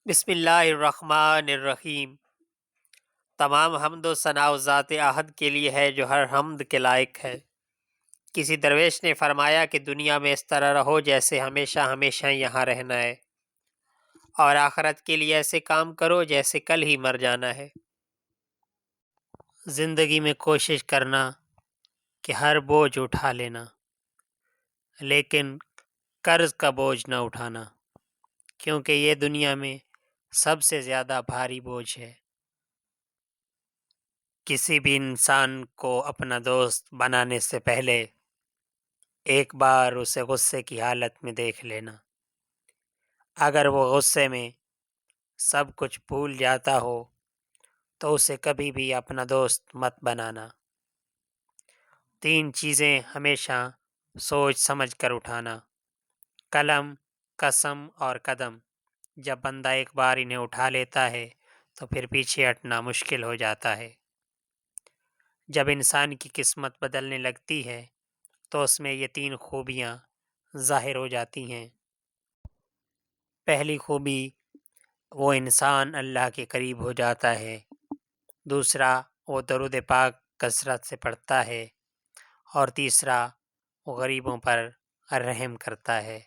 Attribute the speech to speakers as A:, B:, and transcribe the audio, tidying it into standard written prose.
A: بسم اللہ الرحمن الرحیم۔ تمام حمد و ثناء ذات احد کے لیے ہے جو ہر حمد کے لائق ہے۔ کسی درویش نے فرمایا کہ دنیا میں اس طرح رہو جیسے ہمیشہ ہمیشہ یہاں رہنا ہے، اور آخرت کے لیے ایسے کام کرو جیسے کل ہی مر جانا ہے۔ زندگی میں کوشش کرنا کہ ہر بوجھ اٹھا لینا، لیکن قرض کا بوجھ نہ اٹھانا، کیونکہ یہ دنیا میں سب سے زیادہ بھاری بوجھ ہے۔ کسی بھی انسان کو اپنا دوست بنانے سے پہلے ایک بار اسے غصے کی حالت میں دیکھ لینا۔ اگر وہ غصے میں سب کچھ بھول جاتا ہو تو اسے کبھی بھی اپنا دوست مت بنانا۔ 3 چیزیں ہمیشہ سوچ سمجھ کر اٹھانا: قلم، قسم اور قدم۔ جب بندہ ایک بار انہیں اٹھا لیتا ہے تو پھر پیچھے ہٹنا مشکل ہو جاتا ہے۔ جب انسان کی قسمت بدلنے لگتی ہے تو اس میں یہ 3 خوبیاں ظاہر ہو جاتی ہیں۔ پہلی خوبی، وہ انسان اللہ کے قریب ہو جاتا ہے۔ دوسرا، وہ درود پاک کثرت سے پڑھتا ہے۔ اور تیسرا، وہ غریبوں پر رحم کرتا ہے۔